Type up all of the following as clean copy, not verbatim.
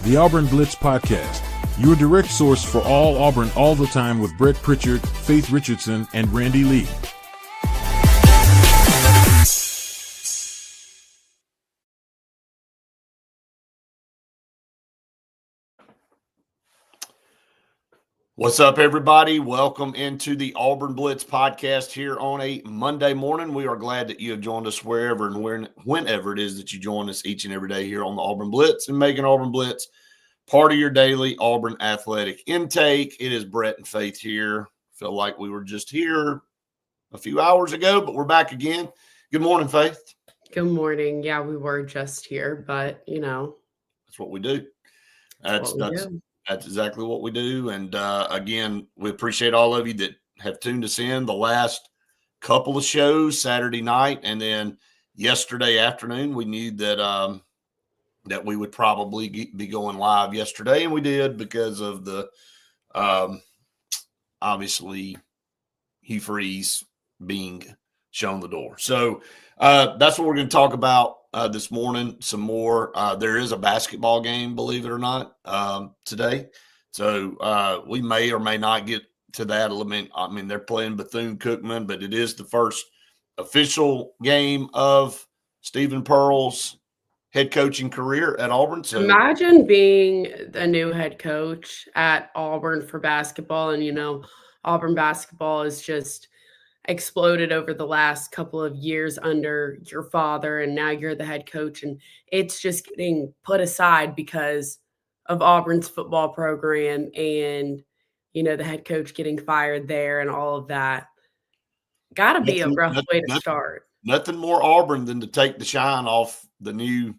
the Auburn Blitz Podcast, your direct source for all Auburn all the time with Brett Pritchard, Faith Richardson, and Randy Lee. What's up, everybody? Welcome into the Auburn Blitz podcast here on a Monday morning. We are glad that you have joined us wherever and whenever it is that you join us each and every day here on the Auburn Blitz and making Auburn Blitz part of your daily Auburn athletic intake. It is Brett and Faith here. Feel like we were just here a few hours ago, but we're back again. Good morning, Faith. Good morning. Yeah, we were just here, but that's what we do. That's exactly what we do. And again, we appreciate all of you that have tuned us in the last couple of shows, Saturday night and then yesterday afternoon. We knew that that we would probably be going live yesterday, and we did because of the obviously Hugh Freeze being shown the door. So that's what we're going to talk about this morning some more. There is a basketball game, believe it or not, today. So we may or may not get to that. I mean, they're playing Bethune-Cookman, but it is the first official game of Stephen Pearl's head coaching career at Auburn. So imagine being a new head coach at Auburn for basketball. And, Auburn basketball has just exploded over the last couple of years under your father, and now you're the head coach, and it's just getting put aside because of Auburn's football program and the head coach getting fired there and all of that. Gotta be a rough way to start. Nothing more Auburn than to take the shine off the new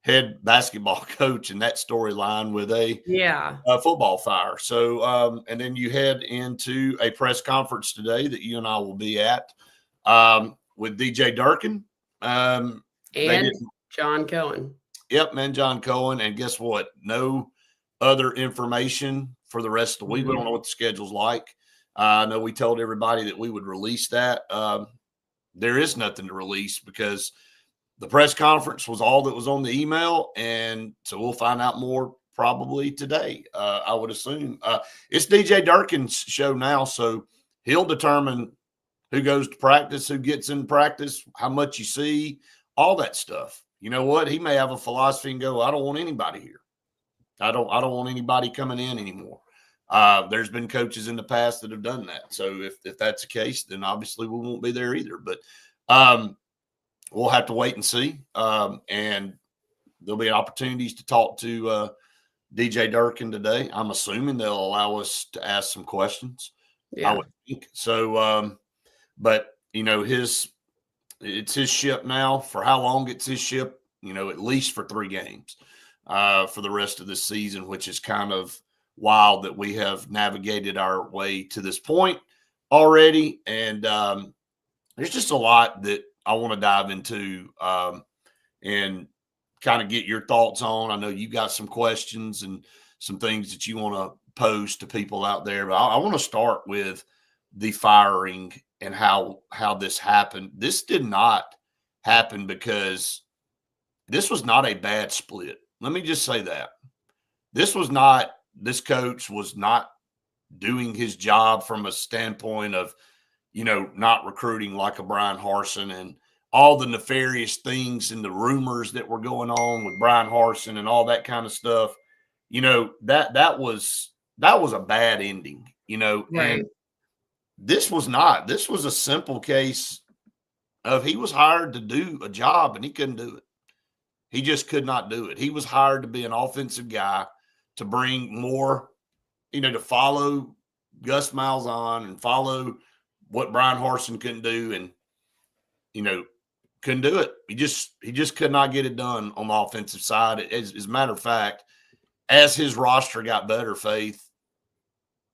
head basketball coach in that storyline with a football fire. So, and then you head into a press conference today that you and I will be at with DJ Durkin. And John Cohen. Yep, man, John Cohen. And guess what? No other information for the rest of the week. We don't know what the schedule's like. I know we told everybody that we would release that. There is nothing to release because the press conference was all that was on the email, and so we'll find out more probably today, I would assume. It's DJ Durkin's show now, so he'll determine who goes to practice, who gets in practice, how much you see, all that stuff. You know what? He may have a philosophy and go, I don't want anybody here. I don't want anybody coming in anymore. There's been coaches in the past that have done that. So if that's the case, then obviously we won't be there either. But we'll have to wait and see. And there'll be opportunities to talk to DJ Durkin today. I'm assuming they'll allow us to ask some questions. Yeah. I would think. So, but, it's his ship now. For how long it's his ship, at least for 3 games for the rest of this season, which is kind of wild that we have navigated our way to this point already. And there's just a lot that I want to dive into and kind of get your thoughts on. I know you got some questions and some things that you want to pose to people out there, but I want to start with the firing and how this happened. This did not happen because this was not a bad split. Let me just say that. This coach was not doing his job from a standpoint of, not recruiting like a Brian Harsin and all the nefarious things and the rumors that were going on with Brian Harsin and all that kind of stuff. That was a bad ending, Right. And this was not. This was a simple case of he was hired to do a job and he couldn't do it. He just could not do it. He was hired to be an offensive guy, to bring more, to follow Gus Malzahn and follow what Brian Harsin couldn't do, and couldn't do it. He just could not get it done on the offensive side. As a matter of fact, as his roster got better, Faith,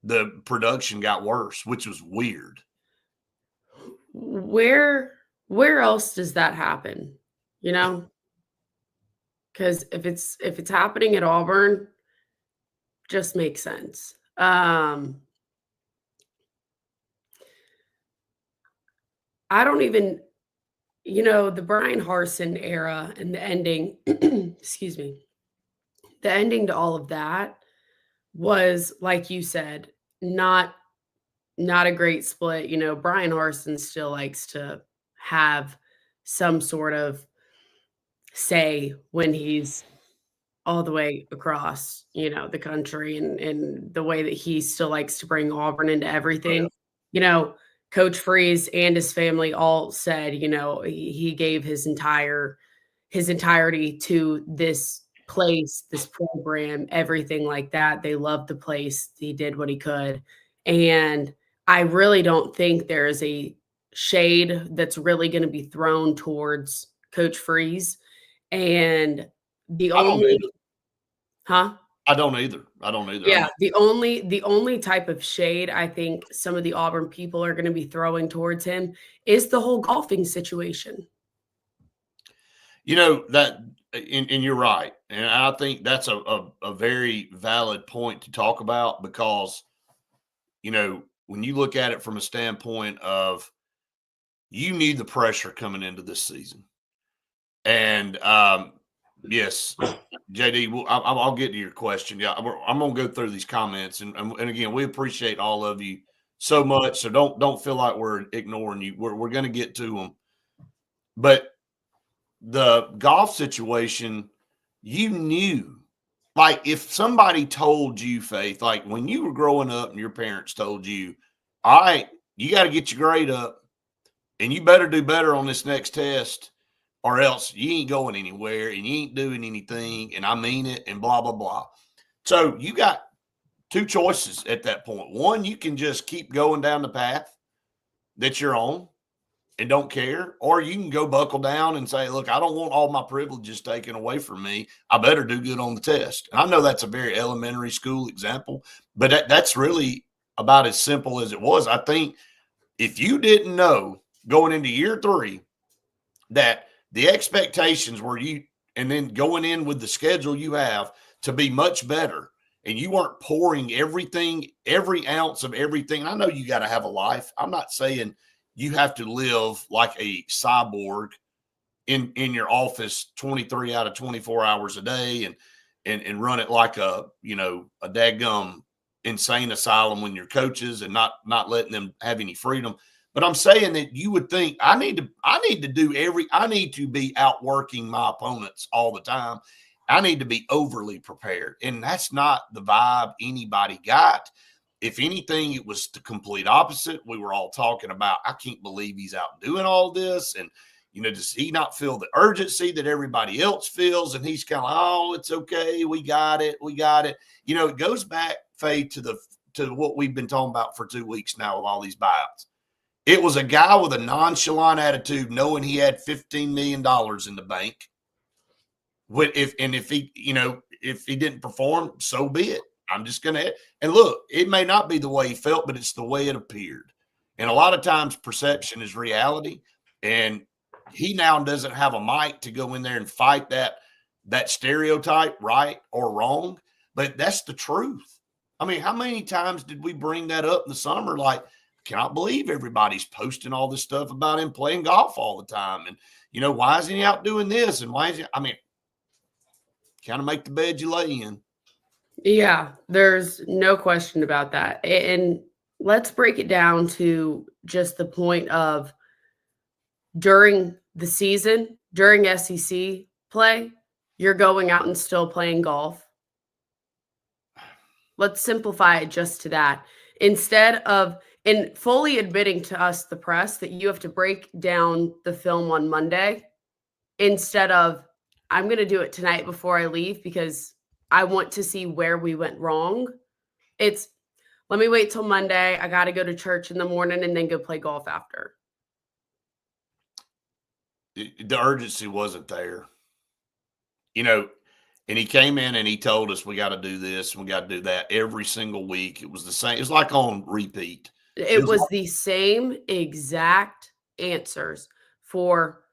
the production got worse, which was weird. Where else does that happen? Because if it's happening at Auburn, just makes sense. I don't even, the Brian Harsin era and the ending, excuse me, The ending to all of that was, like you said, not a great split. Brian Harsin still likes to have some sort of say when he's all the way across, the country, and the way that he still likes to bring Auburn into Oh, yeah. everything. You know, Coach Freeze and his family all said, he gave his entirety to this place, this program, everything like that. They loved the place. He did what he could. And I really don't think there is a shade that's really going to be thrown towards Coach Freeze. And the I don't only either. Huh? I don't either. I don't either. Yeah, the only type of shade I think some of the Auburn people are gonna be throwing towards him is the whole golfing situation. That, and you're right. And I think that's a very valid point to talk about because, when you look at it from a standpoint of you need the pressure coming into this season. And yes, JD, I'll get to your question. Yeah, I'm going to go through these comments, and again, we appreciate all of you so much. So don't feel like we're ignoring you. We're going to get to them, but the golf situation, you knew. Like if somebody told you, Faith, like when you were growing up and your parents told you, all right, you got to get your grade up and you better do better on this next test or else you ain't going anywhere and you ain't doing anything. And I mean it and blah, blah, blah. So you got two choices at that point. One, you can just keep going down the path that you're on and don't care, or you can go buckle down and say, look, I don't want all my privileges taken away from me. I better do good on the test. And I know that's a very elementary school example, but that's really about as simple as it was. I think if you didn't know going into year 3 that the expectations were you, and then going in with the schedule you have to be much better, and you weren't pouring everything, every ounce of everything. I know you got to have a life. I'm not saying you have to live like a cyborg in your office 23 out of 24 hours a day and run it like a dadgum insane asylum when you're coaches and not letting them have any freedom. But I'm saying that you would think I need to be outworking my opponents all the time. I need to be overly prepared. And that's not the vibe anybody got. If anything, it was the complete opposite. We were all talking about, I can't believe he's out doing all this. And, does he not feel the urgency that everybody else feels? And he's kind of, oh, it's okay. We got it. We got it. It goes back, Faye, to what we've been talking about for 2 weeks now with all these buyouts. It was a guy with a nonchalant attitude, knowing he had $15 million in the bank. If he didn't perform, so be it. I'm just going to, and look, it may not be the way he felt, but it's the way it appeared. And a lot of times perception is reality. And he now doesn't have a mic to go in there and fight that stereotype, right or wrong. But that's the truth. I mean, how many times did we bring that up in the summer? Like, cannot believe everybody's posting all this stuff about him playing golf all the time. And, why isn't he out doing this? And why is he, kind of make the bed you lay in. Yeah, there's no question about that. And let's break it down to just the point of during the season, during SEC play, you're going out and still playing golf. Let's simplify it just to that. Instead of and fully admitting to us, the press, that you have to break down the film on Monday instead of, I'm going to do it tonight before I leave because I want to see where we went wrong. It's, let me wait till Monday. I got to go to church in the morning and then go play golf after. The urgency wasn't there. And he came in and he told us we got to do this and we got to do that every single week. It was the same. It was like on repeat. It was the same exact answers for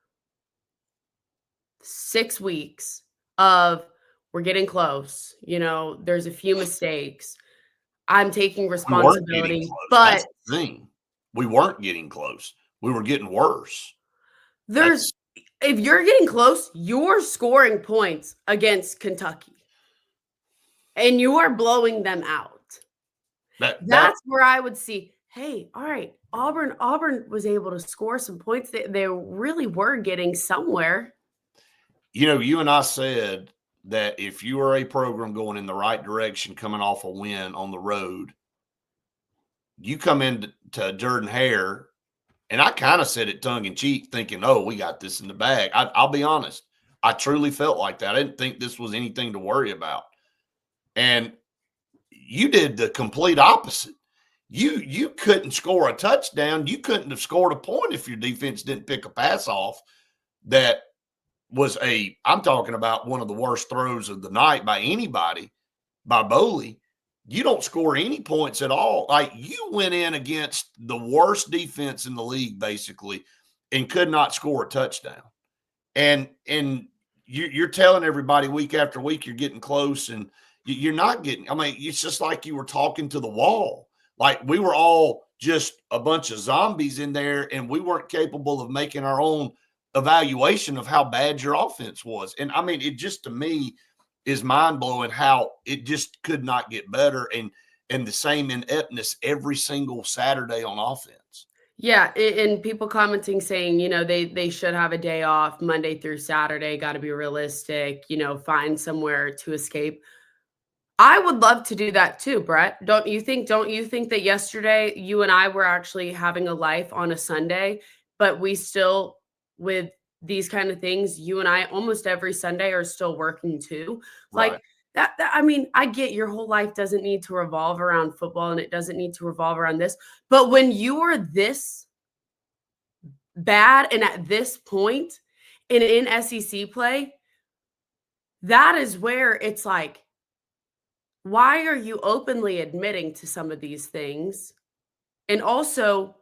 6 weeks of, we're getting close. There's a few mistakes. I'm taking responsibility, but that's the thing. We weren't getting close. We were getting worse. If you're getting close, you're scoring points against Kentucky. and you are blowing them out. That's where I would see, hey, all right, Auburn was able to score some points. They really were getting somewhere. You and I said that if you are a program going in the right direction, coming off a win on the road, you come into Jordan-Hare, and I kind of said it tongue in cheek, thinking, "Oh, we got this in the bag." I'll be honest, I truly felt like that. I didn't think this was anything to worry about, and you did the complete opposite. You couldn't score a touchdown. You couldn't have scored a point if your defense didn't pick a pass off that was I'm talking about one of the worst throws of the night by anybody, by Boley. You don't score any points at all. Like, you went in against the worst defense in the league, basically, and could not score a touchdown. And you're telling everybody week after week you're getting close, and you're not getting. I mean, it's just like you were talking to the wall. Like, we were all just a bunch of zombies in there, and we weren't capable of making our own evaluation of how bad your offense was. And I mean, it just, to me, is mind-blowing how it just could not get better, and the same ineptness every single Saturday on offense. Yeah, and people commenting saying, they should have a day off Monday through Saturday, got to be realistic, find somewhere to escape. I would love to do that too, Brett. Don't you think that yesterday you and I were actually having a life on a Sunday, but we still, with these kind of things, you and I almost every Sunday are still working too. Right. Like that, I mean, I get your whole life doesn't need to revolve around football, and it doesn't need to revolve around this. But when you are this bad and at this point and in SEC play, that is where it's like, why are you openly admitting to some of these things? And also,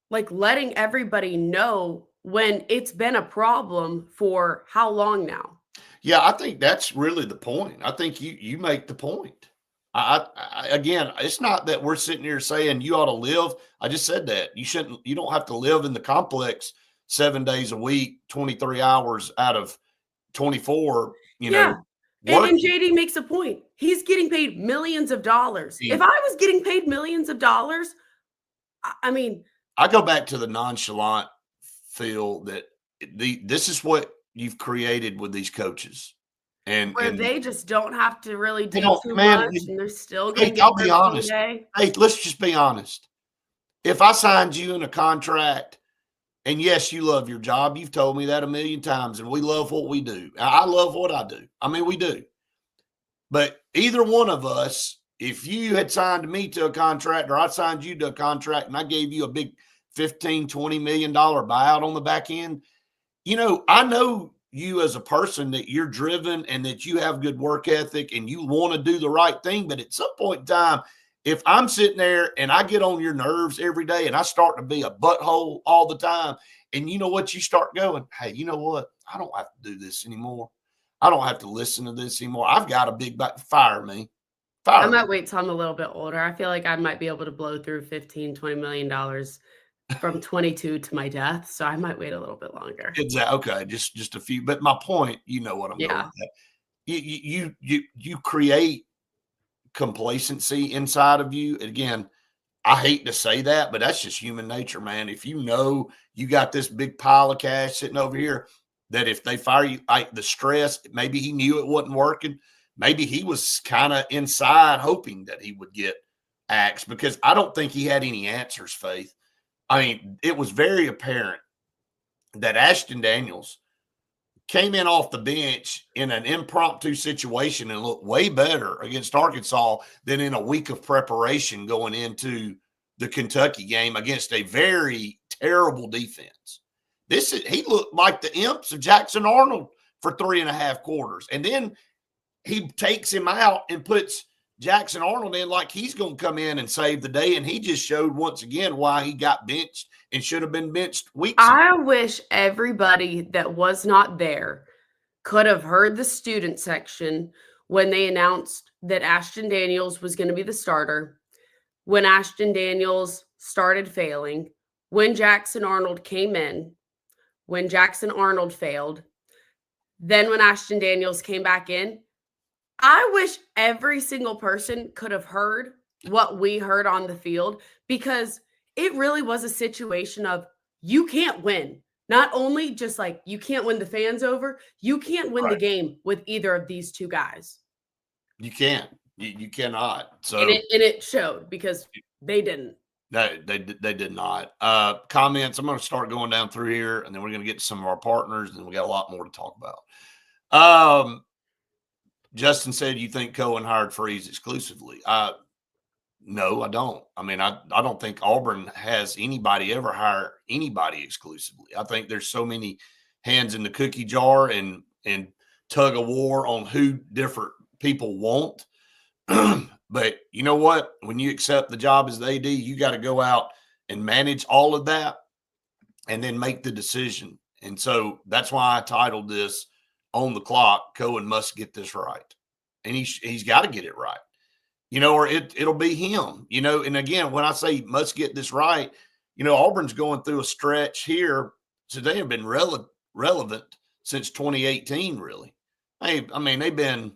like, letting everybody know when it's been a problem for how long now? Yeah, I think that's really the point. I think you make the point. Again, it's not that we're sitting here saying you ought to live. I just said that you don't have to live in the complex 7 days a week, 23 hours out of 24. Yeah. And JD makes a point. He's getting paid millions of dollars. Yeah. If I was getting paid millions of dollars, I mean, I go back to the nonchalant feel that this is what you've created with these coaches. And they just don't have to really do too man, much, and they're still going to get I'll be honest. Hey, let's just be honest. If I signed you in a contract, and yes, you love your job, you've told me that a million times, and we love what we do. I love what I do. I mean, we do. But either one of us, if you had signed me to a contract, or I signed you to a contract, and I gave you a big $15, $20 million buyout on the back end, I know you as a person, that you're driven and that you have good work ethic and you want to do the right thing. But at some point in time, if I'm sitting there and I get on your nerves every day and I start to be a butthole all the time, and you know what, you start going, hey, you know what? I don't have to do this anymore. I don't have to listen to this anymore. I've got a big back. Fire me. I might wait till I'm a little bit older. I feel like I might be able to blow through $15, $20 million from 22 to my death. So I might wait a little bit longer. Exactly. Okay. Just a few. But my point, you know what I'm going at. You create complacency inside of you. Again, I hate to say that, but that's just human nature, man. If you know you got this big pile of cash sitting over here, that if they fire you, the stress, maybe he knew it wasn't working. Maybe he was kind of inside hoping that he would get axed, because I don't think he had any answers, Faith. I mean, it was very apparent that Ashton Daniels came in off the bench in an impromptu situation and looked way better against Arkansas than in a week of preparation going into the Kentucky game against a very terrible defense. He looked like the imps of Jackson Arnold for 3.5 quarters. And then he takes him out and puts Jackson Arnold in like he's going to come in and save the day. And he just showed once again why he got benched and should have been benched weeks ago. I wish everybody that was not there could have heard the student section when they announced that Ashton Daniels was going to be the starter, when Ashton Daniels started failing, when Jackson Arnold came in, when Jackson Arnold failed, then when Ashton Daniels came back in. I wish every single person could have heard what we heard on the field, because it really was a situation of you can't win. Not only just like you can't win the fans over, you can't win the Right. game with either of these two guys. You can't. You cannot. So And it showed because they didn't. no, they did not. Comments. I'm going to start going down through here, and then we're going to get to some of our partners, and we got a lot more to talk about. Justin said, "You think Cohen hired Freeze exclusively?" No, I don't. I mean, I don't think Auburn has anybody ever hire anybody exclusively. I think there's so many hands in the cookie jar and tug of war on who different people want. But you know what? When you accept the job as the AD, you got to go out and manage all of that and then make the decision. And so that's why I titled this "On the Clock." Cohen must get this right, and he's got to get it right. Or it'll be him. And again, when I say must get this right, Auburn's going through a stretch here, so they have been relevant since 2018. Really, I mean they've been.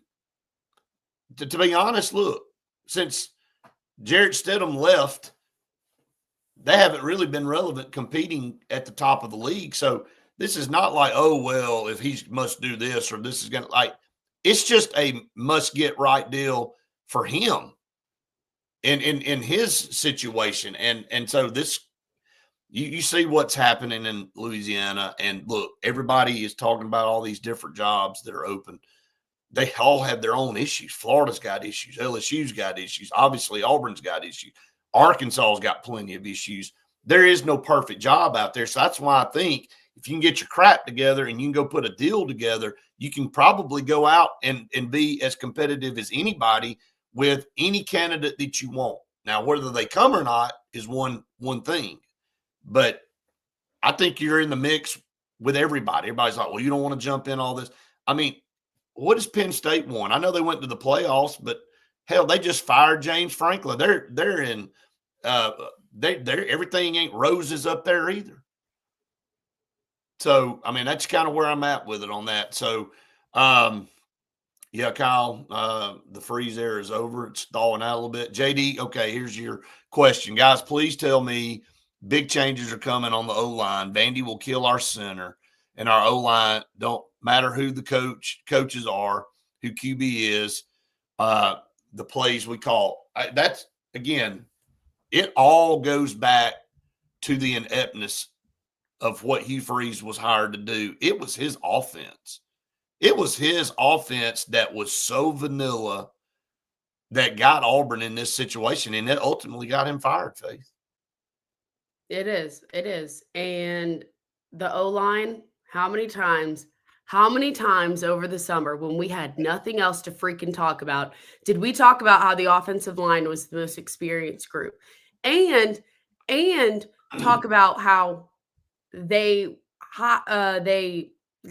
To be honest, look, since Jarrett Stidham left, they haven't really been relevant competing at the top of the league. So this is not like, oh, well, if he must do this or this is going to it's just a must get right deal for him in his situation. And so this, you see what's happening in Louisiana, and look, everybody is talking about all these different jobs that are open. They all have their own issues. Florida's got issues. LSU's got issues. Obviously, Auburn's got issues. Arkansas's got plenty of issues. There is no perfect job out there. So that's why I think if you can get your crap together and you can go put a deal together, you can probably go out and be as competitive as anybody with any candidate that you want. Now, whether they come or not is one thing. But I think you're in the mix with everybody. Everybody's like, well, you don't want to jump in all this. I mean, what has Penn State won? I know they went to the playoffs, but hell, they just fired James Franklin. They're in they're everything ain't roses up there either. So I mean, that's kind of where I'm at with it on that. So yeah, Kyle, the freeze there is over. It's thawing out a little bit. JD, okay, here's your question. Guys, please tell me big changes are coming on the O-line. Vandy will kill our center, and our O-line don't matter who the coaches are, who QB is, the plays we call. That's, again, it all goes back to the ineptness of what Hugh Freeze was hired to do. It was his offense. It was his offense that was so vanilla that got Auburn in this situation, and it ultimately got him fired, Faith. It is. It is. And the O-line, how many times over the summer when we had nothing else to freaking talk about, did we talk about how the offensive line was the most experienced group? And talk about how they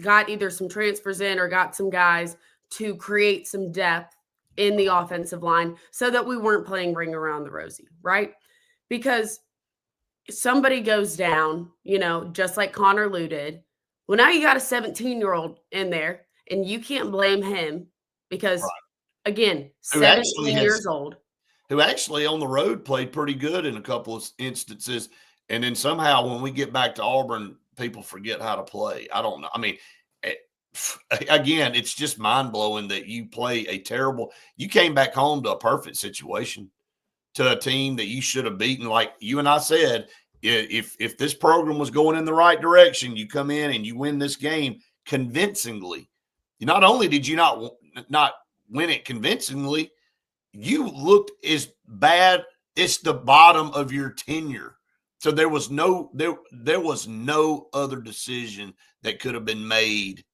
got either some transfers in or got some guys to create some depth in the offensive line so that we weren't playing ring around the rosy, right? Because somebody goes down, just like Connor Lew did. Well, now you got a 17-year-old in there, and you can't blame him because, again, 17 years old. Who actually on the road played pretty good in a couple of instances. And then somehow when we get back to Auburn, people forget how to play. I don't know. I mean, again, it's just mind-blowing that you play you came back home to a perfect situation, to a team that you should have beaten. Like you and I said, if this program was going in the right direction, you come in and you win this game convincingly. Not only did you not win it convincingly, you looked as bad. It's the bottom of your tenure. So there was no other decision that could have been made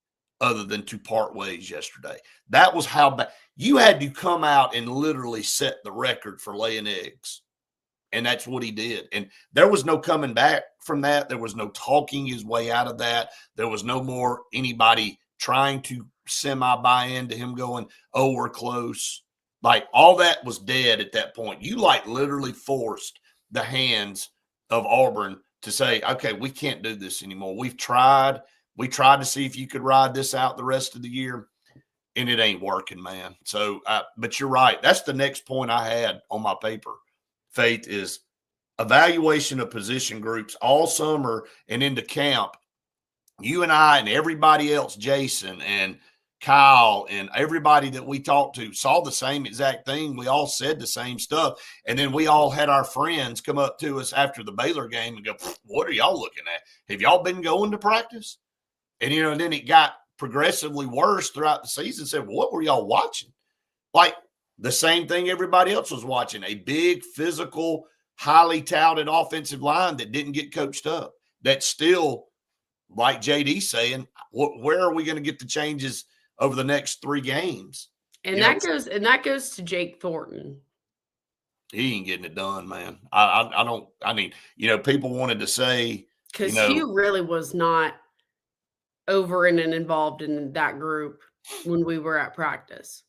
other than to part ways yesterday. That was how bad. You had to come out and literally set the record for laying eggs. And that's what he did. And there was no coming back from that. There was no talking his way out of that. There was no more anybody trying to semi-buy into him going, oh, we're close. Like all that was dead at that point. You literally forced the hands of Auburn to say, okay, we can't do this anymore. We've tried. We tried to see if you could ride this out the rest of the year. and it ain't working, man. So, but you're right. That's the next point I had on my paper. Faith is evaluation of position groups all summer and into camp. You and I and everybody else, Jason and Kyle and everybody that we talked to saw the same exact thing. We all said the same stuff. And then we all had our friends come up to us after the Baylor game and go, what are y'all looking at? Have y'all been going to practice? And, and then it got progressively worse throughout the season. Said, what were y'all watching? Like the same thing everybody else was watching, a big, physical, highly touted offensive line that didn't get coached up. That's still, like JD saying, where are we going to get the changes over the next 3 games? And that goes to Jake Thornton. He ain't getting it done, man. People wanted to say, because he really was not over and involved in that group when we were at practice.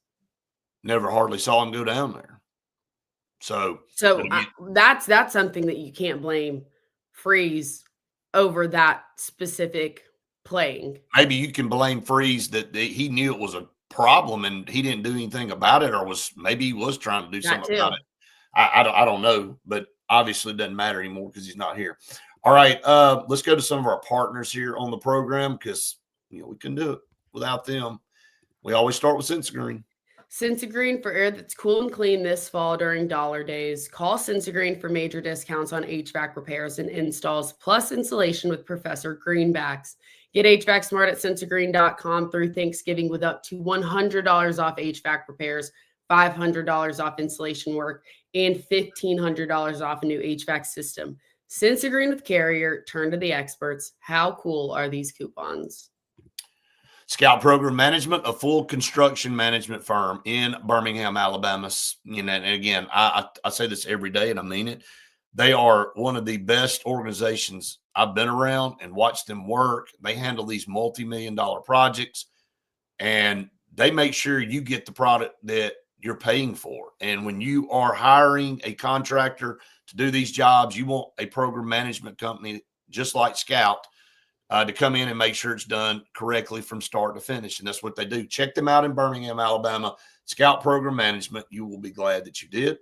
Never hardly saw him go down there. So that's something that you can't blame Freeze over, that specific playing. Maybe you can blame Freeze that he knew it was a problem and he didn't do anything about it, or maybe he was trying to do something about it. I don't know, but obviously it doesn't matter anymore because he's not here. All right, let's go to some of our partners here on the program because we couldn't do it without them. We always start with Sensagreen. Sensagreen for air that's cool and clean this fall during dollar days. Call Sensagreen for major discounts on HVAC repairs and installs, plus insulation with Professor Greenbacks. Get HVAC smart at sensagreen.com through Thanksgiving with up to $100 off HVAC repairs, $500 off insulation work, and $1,500 off a new HVAC system. Sensagreen with Carrier, turn to the experts. How cool are these coupons? Scout Program Management, a full construction management firm in Birmingham, Alabama. And again, I say this every day and I mean it. They are one of the best organizations I've been around and watched them work. They handle these multi-million-dollar projects and they make sure you get the product that you're paying for. And when you are hiring a contractor to do these jobs, you want a program management company just like Scout to come in and make sure it's done correctly from start to finish. And that's what they do. Check them out in Birmingham, Alabama. Scout Program Management. You will be glad that you did.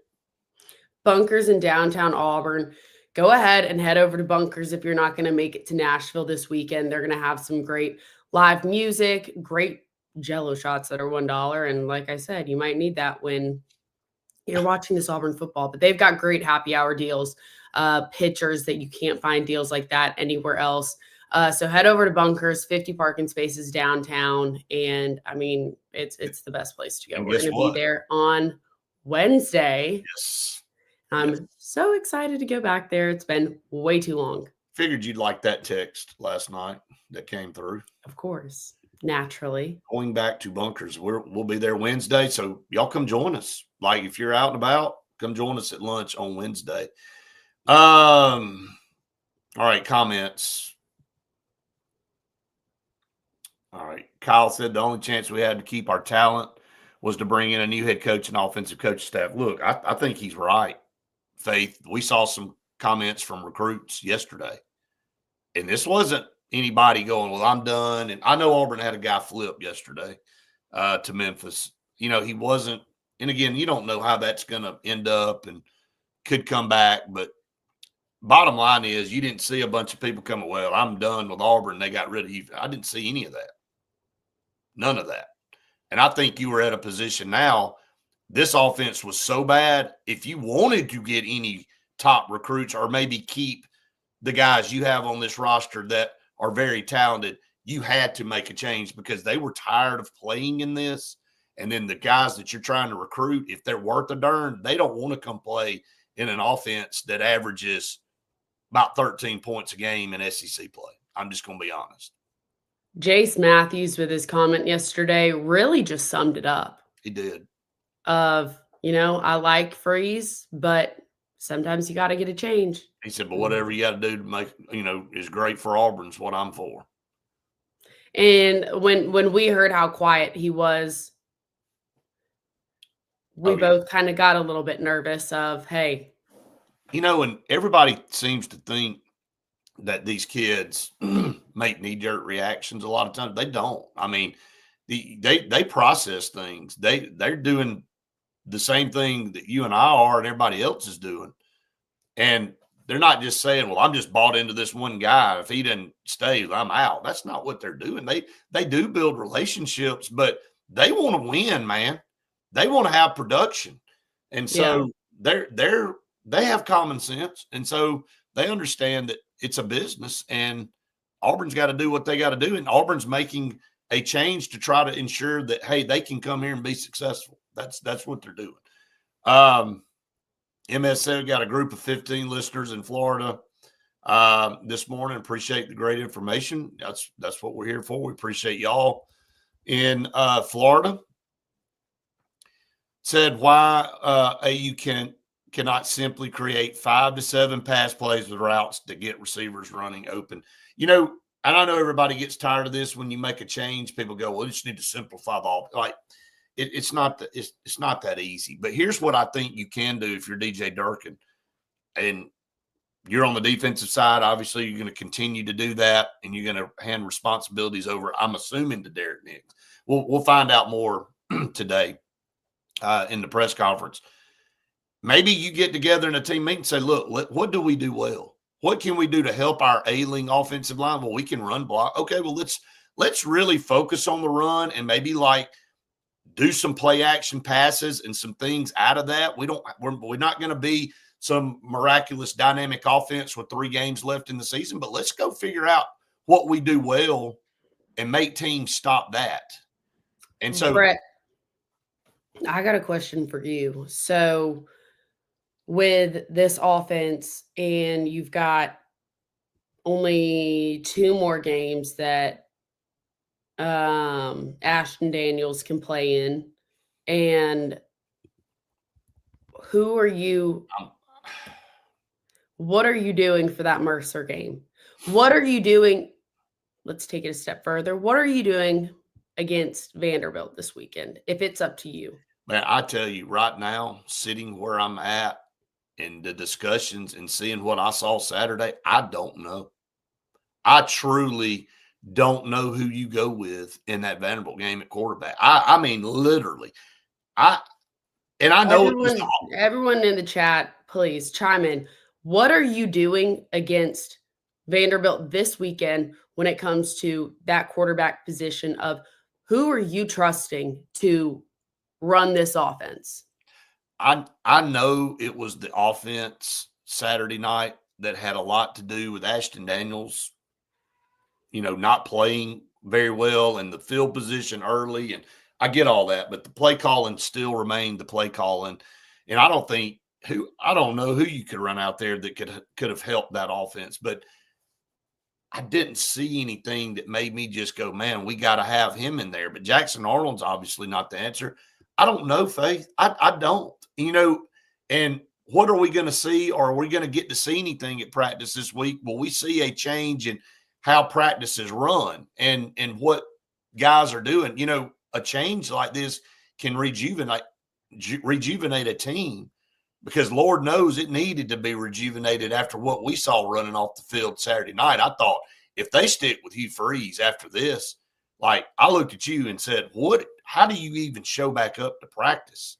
Bunkers in downtown Auburn. Go ahead and head over to Bunkers if you're not going to make it to Nashville this weekend. They're going to have some great live music, great Jell-O shots that are $1. And like I said, you might need that when you're watching this Auburn football. But they've got great happy hour deals, pitchers that you can't find deals like that anywhere else. So head over to Bunkers, 50 parking spaces downtown. And I mean, it's the best place to go. We're going to be there on Wednesday. Yes. I'm so excited to go back there. It's been way too long. Figured you'd like that text last night that came through. Of course. Naturally. Going back to Bunkers. We'll be there Wednesday. So y'all come join us. Like if you're out and about, come join us at lunch on Wednesday. All right. Comments. All right. Kyle said the only chance we had to keep our talent was to bring in a new head coach and offensive coach staff. Look, I think he's right, Faith. We saw some comments from recruits yesterday. And this wasn't anybody going, well, I'm done. And I know Auburn had a guy flip yesterday to Memphis. He wasn't. And again, you don't know how that's going to end up and could come back. But bottom line is you didn't see a bunch of people coming, well, I'm done with Auburn. They got rid of you. I didn't see any of that. None of that. And I think you were at a position now. This offense was so bad. If you wanted to get any top recruits or maybe keep the guys you have on this roster that are very talented, you had to make a change because they were tired of playing in this. And then the guys that you're trying to recruit, if they're worth a darn, they don't want to come play in an offense that averages about 13 points a game in SEC play. I'm just going to be honest. Jace Matthews with his comment yesterday really just summed it up. He did. I like Freeze, but sometimes you got to get a change. He said, but whatever you got to do to make, is great for Auburn's what I'm for. And when we heard how quiet he was, we both kind of got a little bit nervous of, hey. And everybody seems to think that these kids make knee-jerk reactions a lot of times. They don't. I mean, they process things. They're doing the same thing that you and I are and everybody else is doing. And they're not just saying, well, I'm just bought into this one guy. If he didn't stay, I'm out. That's not what they're doing. They do build relationships, but they want to win, man. They want to have production. And so they have common sense. And so they understand that it's a business and Auburn's got to do what they got to do. And Auburn's making a change to try to ensure that, hey, they can come here and be successful. That's what they're doing. MSA got a group of 15 listeners in Florida this morning. Appreciate the great information. That's what we're here for. We appreciate y'all in Florida. Said why AU cannot simply create 5 to 7 pass plays with routes to get receivers running open. And I know everybody gets tired of this when you make a change. People go, well, you just need to simplify the all. Like it's not that easy. But here's what I think you can do if you're DJ Durkin and you're on the defensive side. Obviously, you're going to continue to do that, and you're going to hand responsibilities over, I'm assuming, to Derek Nix. We'll find out more today in the press conference. Maybe you get together in a team meeting and say, look, what do we do well? What can we do to help our ailing offensive line? Well, we can run block. Okay, well, let's really focus on the run and maybe do some play action passes and some things out of that. We're not going to be some miraculous dynamic offense with 3 games left in the season, but let's go figure out what we do well and make teams stop that. And so, Brett, I got a question for you. So with this offense, and you've got only 2 more games that Ashton Daniels can play in, and what are you doing for that Mercer game? What are you doing? Let's take it a step further. What are you doing against Vanderbilt this weekend, if it's up to you? Man, I tell you right now, sitting where I'm at in the discussions and seeing what I saw Saturday, I don't know. I truly don't know who you go with in that Vanderbilt game at quarterback. I mean, literally. I know everyone in the chat, please chime in. What are you doing against Vanderbilt this weekend when it comes to that quarterback position of who are you trusting to run this offense? I know it was the offense Saturday night that had a lot to do with Ashton Daniels, not playing very well and the field position early. And I get all that, but the play calling still remained the play calling. And I don't know who you could run out there that could have helped that offense, but I didn't see anything that made me just go, man, we got to have him in there. But Jackson Arnold's obviously not the answer. I don't know, Faith. I don't, and what are we going to see? Or are we going to get to see anything at practice this week? Will we see a change in how practice is run and what guys are doing? A change like this can rejuvenate a team, because Lord knows it needed to be rejuvenated after what we saw running off the field Saturday night. I thought if they stick with Hugh Freeze after this, I looked at you and said, how do you even show back up to practice,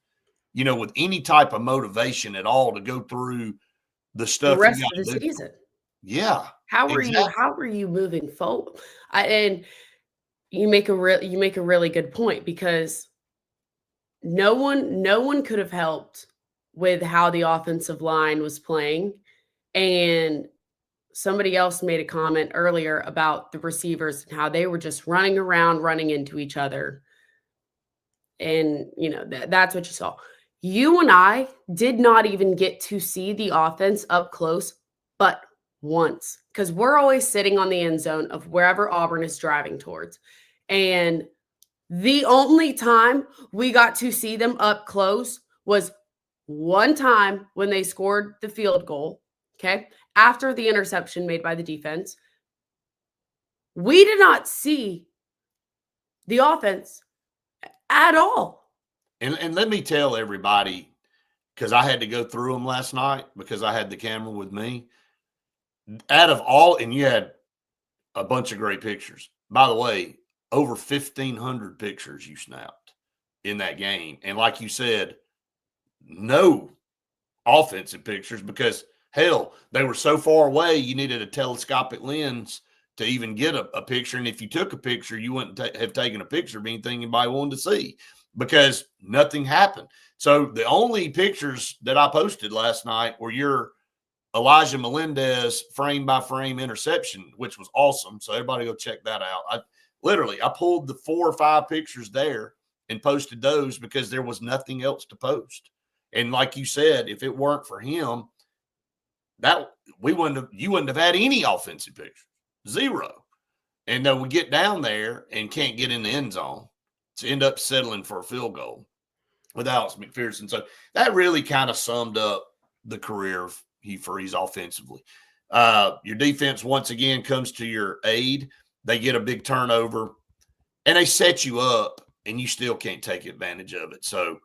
with any type of motivation at all to go through the stuff the rest of the season? Yeah. How are you moving forward? And you make a really good point, because no one could have helped with how the offensive line was playing. And somebody else made a comment earlier about the receivers and how they were just running around, running into each other. And, that's what you saw. You and I did not even get to see the offense up close, but once, because we're always sitting on the end zone of wherever Auburn is driving towards. And the only time we got to see them up close was one time when they scored the field goal, okay, after the interception made by the defense. We did not see the offense at all. And let me tell everybody, because I had to go through them last night because I had the camera with me. Out of all, and you had a bunch of great pictures. By the way, over 1,500 pictures you snapped in that game. And like you said, no offensive pictures because, hell, they were so far away, you needed a telescopic lens to even get a picture. And if you took a picture, you wouldn't have taken a picture of anything anybody wanted to see because nothing happened. So the only pictures that I posted last night were your Elijah Melendez frame-by-frame interception, which was awesome. So everybody go check that out. I pulled the 4 or 5 pictures there and posted those because there was nothing else to post. And like you said, if it weren't for him, you wouldn't have had any offensive pictures. Zero. And then we get down there and can't get in the end zone to end up settling for a field goal with Alex McPherson. So that really kind of summed up the career of Hugh Freeze offensively. Your defense, once again, comes to your aid. They get a big turnover, and they set you up, and you still can't take advantage of it. So,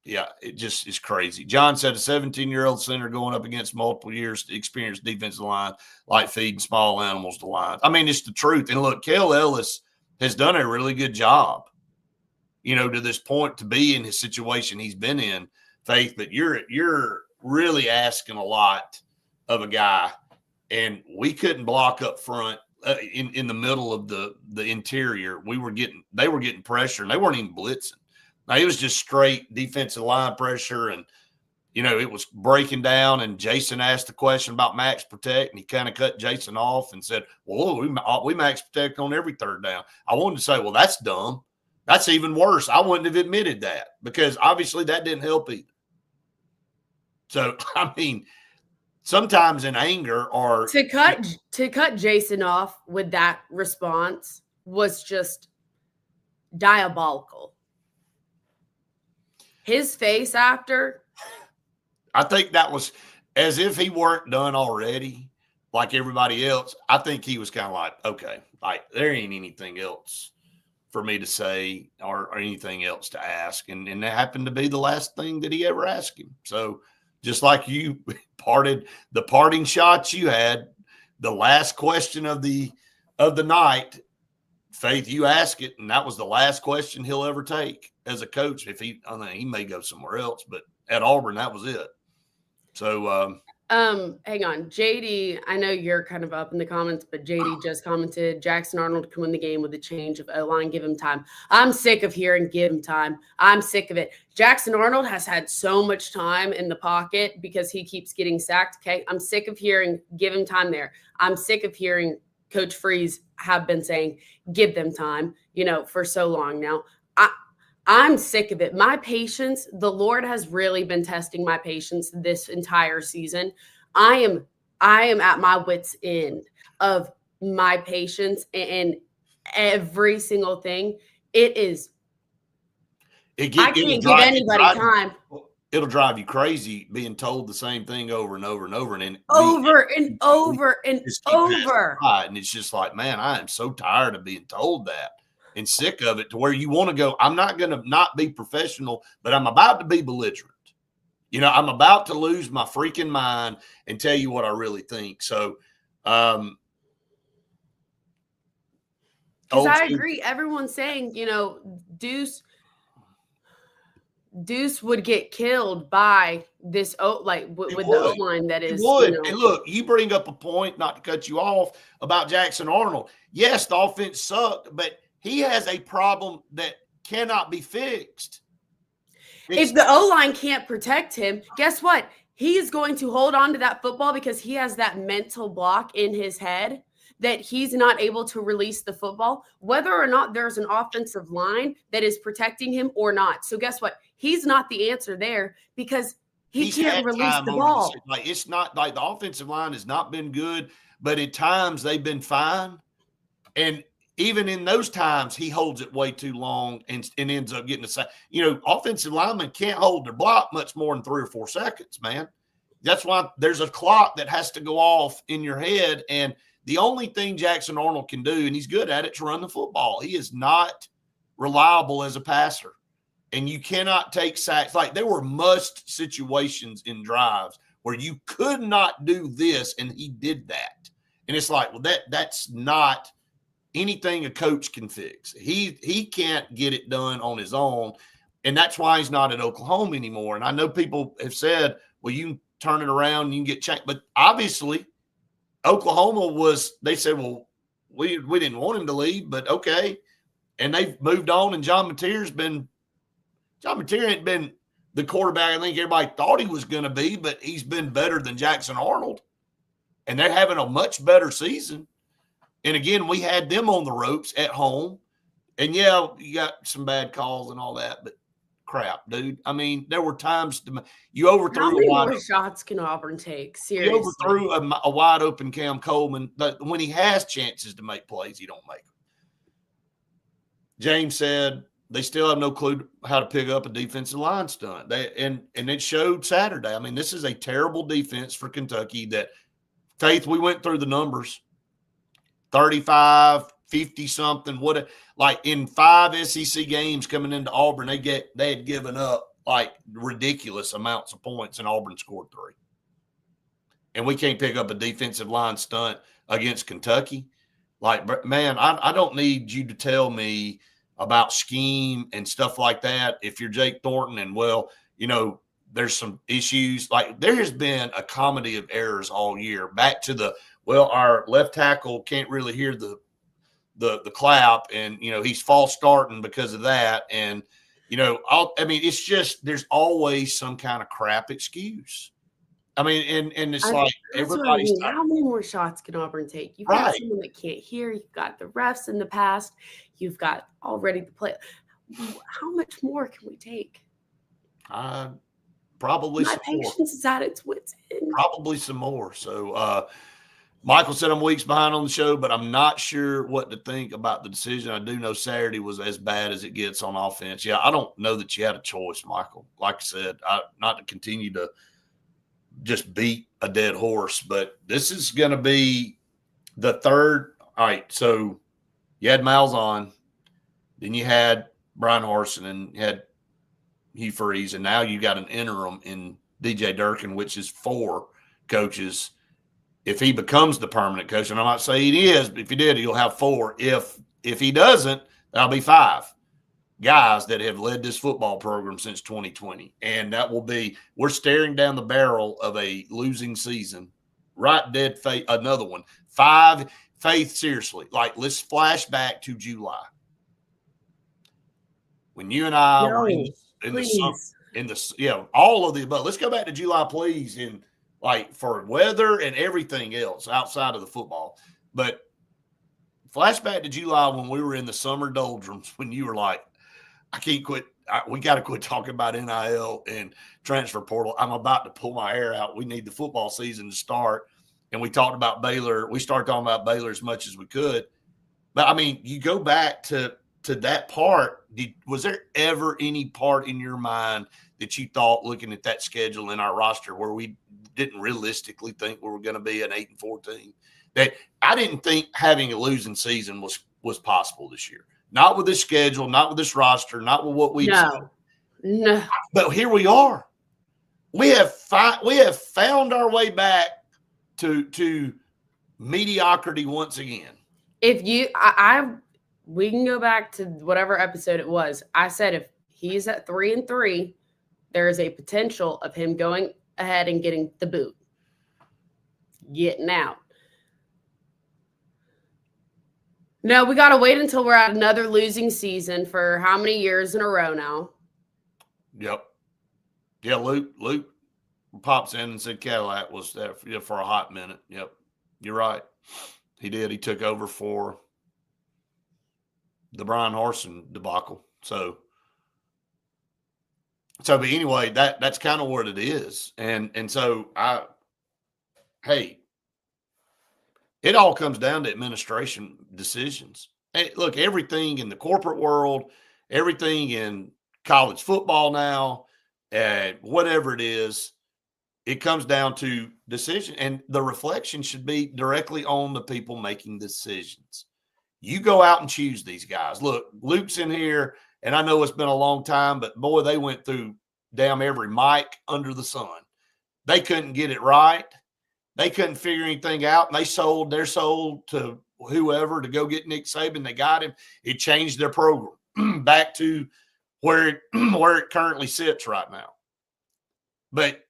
yeah, it just is crazy. John said a 17-year-old center going up against multiple years experienced defensive line like feeding small animals to lions. I mean, it's the truth. And look, Kel Ellis has done a really good job, to this point to be in his situation he's been in, Faith. But you're really asking a lot of a guy, and we couldn't block up front in the middle of the interior. They were getting pressure, and they weren't even blitzing. Now, it was just straight defensive line pressure, and, it was breaking down, and Jason asked the question about max protect, and he kind of cut Jason off and said, well, we max protect on every third down. I wanted to say, well, that's dumb. That's even worse. I wouldn't have admitted that because obviously that didn't help either. So, I mean, sometimes in anger or to cut Jason off with that response was just diabolical. His face after, I think that was as if he weren't done already, like everybody else. I think he was kind of like, okay, like there ain't anything else for me to say or anything else to ask. And that happened to be the last thing that he ever asked him. So just like you parted the parting shots you had, the last question of the night, Faith, you ask it, and that was the last question he'll ever take as a coach. He may go somewhere else, but at Auburn, that was it. So, hang on, JD. I know you're kind of up in the comments, but JD just commented, Jackson Arnold can win the game with a change of O-line. Give him time. I'm sick of hearing give him time. I'm sick of it. Jackson Arnold has had so much time in the pocket because he keeps getting sacked. Okay, I'm sick of hearing give him time there. I'm sick of hearing Coach Freeze have been saying, give them time, for so long now. I'm sick of it. My patience, the Lord has really been testing my patience this entire season. I am at my wit's end of my patience and every single thing. I can't give anybody time. It'll drive you crazy being told the same thing over and over and over and over and over. And it's just like, man, I am so tired of being told that and sick of it to where you want to go, I'm not going to not be professional, but I'm about to be belligerent. I'm about to lose my freaking mind and tell you what I really think. So, because I agree. Everyone's saying, Deuce would get killed by this with the O-line that is. And look, you bring up a point, not to cut you off, about Jackson Arnold. Yes, the offense sucked, but he has a problem that cannot be fixed. If the O-line can't protect him, guess what? He is going to hold on to that football because he has that mental block in his head that he's not able to release the football, whether or not there's an offensive line that is protecting him or not. So guess what? He's not the answer there because he can't release the ball. It's not like the offensive line has not been good, but at times they've been fine. And even in those times, he holds it way too long and ends up getting a sack. Offensive linemen can't hold their block much more than 3 or 4 seconds, man. That's why there's a clock that has to go off in your head. And the only thing Jackson Arnold can do, and he's good at it, to run the football. He is not reliable as a passer. And you cannot take sacks. Like, there were must situations in drives where you could not do this, and he did that. And it's like, well, that's not anything a coach can fix. He can't get it done on his own, and that's why he's not at Oklahoma anymore. And I know people have said, well, you can turn it around, you can get changed. But obviously, Oklahoma they said, well, we didn't want him to leave, but okay. And they've moved on, and John Mateer ain't been the quarterback I think everybody thought he was going to be, but he's been better than Jackson Arnold. And they're having a much better season. And again, we had them on the ropes at home. And yeah, you got some bad calls and all that, but crap, dude. I mean, there were times you overthrew. How many more shots can Auburn take? Seriously, you overthrew a wide open Cam Coleman. But when he has chances to make plays, he don't make them. James said they still have no clue how to pick up a defensive line stunt. And it showed Saturday. I mean, this is a terrible defense for Kentucky. That Faith, we went through the numbers. 35, 50 something. Like in 5 SEC games coming into Auburn, they had given up like ridiculous amounts of points, and Auburn scored 3. And we can't pick up a defensive line stunt against Kentucky. Like, man, I don't need you to tell me about scheme and stuff like that. If you're Jake Thornton, and well, you know, there's some issues. Like, there has been a comedy of errors all year. Back to our left tackle can't really hear the clap, and you know he's false starting because of that. And you know, it's just there's always some kind of crap excuse. I mean, and it's like everybody's. How many more shots can Auburn take? You've got someone that can't hear. You've got the refs in the past. You've got already the play. How much more can we take? Probably my some patience more. is at its wit's end. Probably some more. So Michael said I'm weeks behind on the show, but I'm not sure what to think about the decision. I do know Saturday was as bad as it gets on offense. Yeah, I don't know that you had a choice, Michael. Like I said, not to continue to just beat a dead horse, but this is going to be the third. All right, so you had Malzahn, then you had Brian Harsin, and you had Hugh Freeze, and now you got an interim in DJ Durkin, which is 4 coaches. If he becomes the permanent coach, and I'm not saying he is, but if he did, he'll have 4. If he doesn't, that'll be 5 guys that have led this football program since 2020. And that will be, we're staring down the barrel of a losing season. Right dead Faith, another one. 5, Faith, seriously. Like, let's flash back to July. When you and I were in the summer, all of the above. Let's go back to July, please, and like for weather and everything else outside of the football. But flashback to July when we were in the summer doldrums, when you were like, I can't quit. We got to quit talking about NIL and transfer portal. I'm about to pull my hair out. We need the football season to start. And we talked about Baylor. We started talking about Baylor as much as we could. But, I mean, you go back to that part. Was there ever any part in your mind that you thought, looking at that schedule in our roster, where we didn't realistically think we were going to be an 8-4 team? That I didn't think having a losing season was possible this year. Not with this schedule, not with this roster, not with what we No. But here we are. We have found our way back to mediocrity once again. If you we can go back to whatever episode it was. I said if he's at 3-3, there is a potential of him going ahead and getting the boot. Getting out. No, we got to wait until we're at another losing season for how many years in a row now? Yep. Yeah, Luke pops in and said Cadillac was there for a hot minute. Yep. You're right. He did. He took over for the Brian Harsin debacle. So but anyway, that's kind of what it is. And so it all comes down to administration decisions. Hey, look, everything in the corporate world, everything in college football now, whatever it is, it comes down to decision. And the reflection should be directly on the people making decisions. You go out and choose these guys. Look, Luke's in here, and I know it's been a long time, but boy, they went through damn every mic under the sun. They couldn't get it right. They couldn't figure anything out, and they're sold to whoever to go get Nick Saban. They got him. It changed their program back to where it currently sits right now. But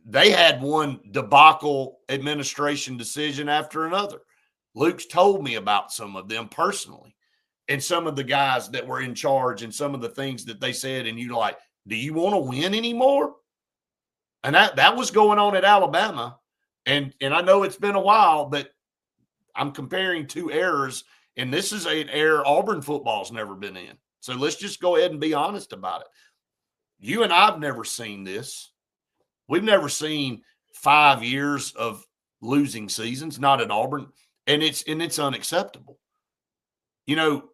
they had one debacle administration decision after another. Luke's told me about some of them personally and some of the guys that were in charge and some of the things that they said. And you're like, do you want to win anymore? And that was going on at Alabama. And I know it's been a while, but I'm comparing two eras. And this is an era Auburn football's never been in. So let's just go ahead and be honest about it. You and I've never seen this. We've never seen 5 years of losing seasons, not at Auburn, and it's unacceptable. You know,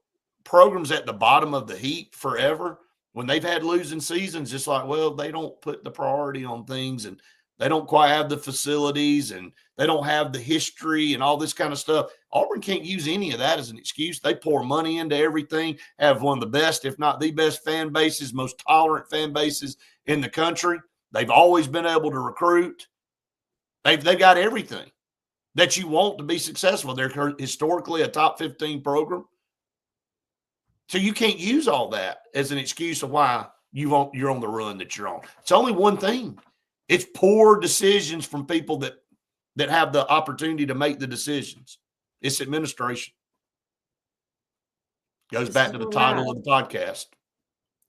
programs at the bottom of the heap forever, when they've had losing seasons, it's like, well, they don't put the priority on things, and they don't quite have the facilities, and they don't have the history and all this kind of stuff. Auburn can't use any of that as an excuse. They pour money into everything, have one of the best, if not the best fan bases, most tolerant fan bases in the country. They've always been able to recruit. They've got everything that you want to be successful. They're historically a top 15 program. So you can't use all that as an excuse of why you're on the run that you're on. It's only one thing. It's poor decisions from people that have the opportunity to make the decisions. It's administration. Goes back to the title of the podcast.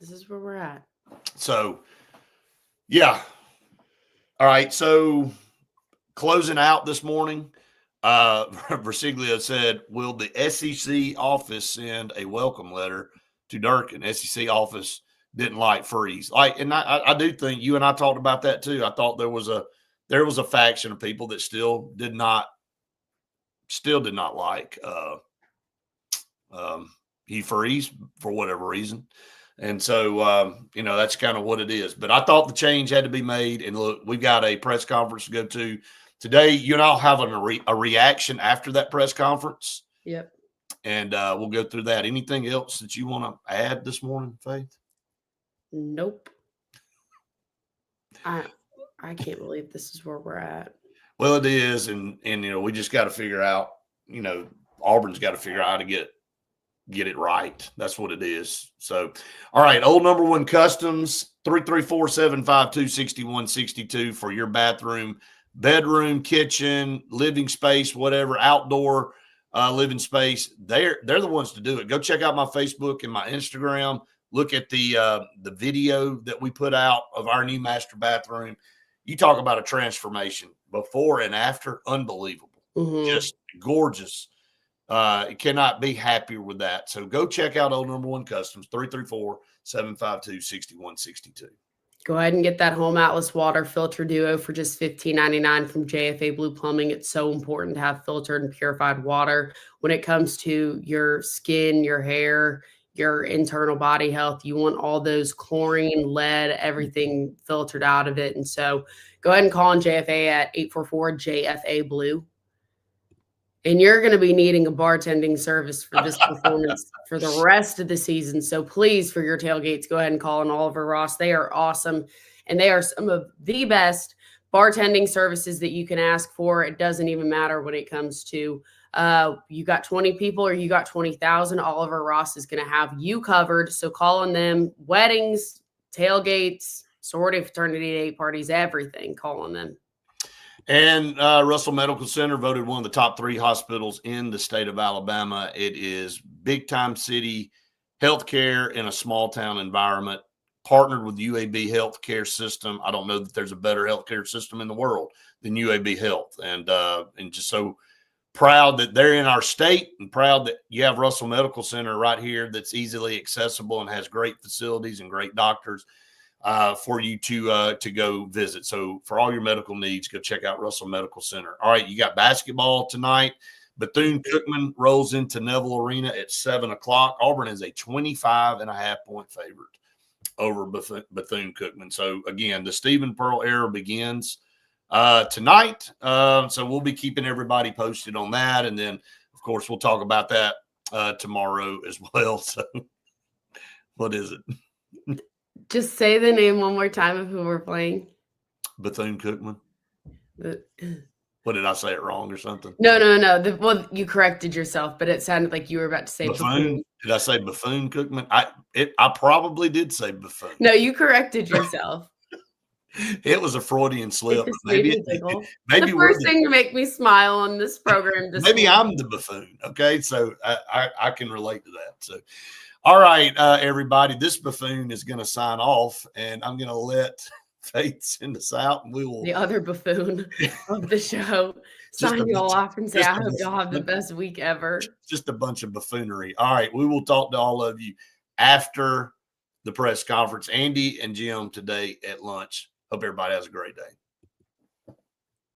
This is where we're at. So, yeah. All right. So, closing out this morning, Versiglia said, will the SEC office send a welcome letter to Durkin? SEC office didn't like Freeze. And I do think you and I talked about that too. I thought there was a faction of people that still did not like Hugh Freeze for whatever reason. And so, that's kind of what it is. But I thought the change had to be made. And look, we've got a press conference to go to today. You and I'll have a reaction after that press conference. Yep. And we'll go through that. Anything else that you want to add this morning, Faith? Nope. I can't believe this is where we're at. Well, it is. And we just got to figure out, Auburn's got to figure out how to get it right. That's what it is. So, all right, Old Number One Customs, 334-752-6162 for your bathroom, bedroom, kitchen, living space, whatever, outdoor living space. They're the ones to do it. Go check out my Facebook and my Instagram. Look at the video that we put out of our new master bathroom. You talk about a transformation before and after, unbelievable. Mm-hmm. Just gorgeous. You cannot be happier with that. So go check out Old Number One Customs, 334-752-6162. Go ahead and get that Home Atlas Water Filter Duo for just $15.99 from JFA Blue Plumbing. It's so important to have filtered and purified water when it comes to your skin, your hair, your internal body health. You want all those chlorine, lead, everything filtered out of it. And so go ahead and call on JFA at 844-JFA-BLUE. And you're going to be needing a bartending service for this performance for the rest of the season. So please, for your tailgates, go ahead and call on Oliver Ross. They are awesome. And they are some of the best bartending services that you can ask for. It doesn't even matter when it comes to you got 20 people or you got 20,000. Oliver Ross is going to have you covered. So call on them. Weddings, tailgates, sorority, fraternity, day parties, everything. Call on them. And Russell Medical Center voted one of the top 3 hospitals in the state of Alabama. It is big-time city healthcare in a small-town environment, partnered with UAB Healthcare System. I don't know that there's a better healthcare system in the world than UAB Health. And just so proud that they're in our state and proud that you have Russell Medical Center right here that's easily accessible and has great facilities and great doctors for you to go visit. So for all your medical needs, go check out Russell Medical Center. All right, you got basketball tonight. Bethune-Cookman rolls into Neville Arena at 7 o'clock. Auburn is a 25.5-point favorite over Bethune-Cookman. So, again, the Stephen Pearl era begins tonight. So we'll be keeping everybody posted on that. And then, of course, we'll talk about that tomorrow as well. So what is it? Just say the name one more time of who we're playing. Bethune-Cookman. What did I say it wrong or something? No. Well, you corrected yourself, but it sounded like you were about to say Buffoon? buffoon. Did I say buffoon, Cookman? I probably did say buffoon. No, you corrected yourself. It was a Freudian slip. It just made me giggle. Maybe The we're first thing to make me smile on this program. maybe I'm the buffoon. Okay, so I can relate to that. So, all right, everybody, this buffoon is going to sign off, and I'm going to let Faith send us out, and we will. The other buffoon of the show sign y'all off and say, I hope y'all have the best week ever. Just a bunch of buffoonery. All right, we will talk to all of you after the press conference. Andy and Jim today at lunch. Hope everybody has a great day.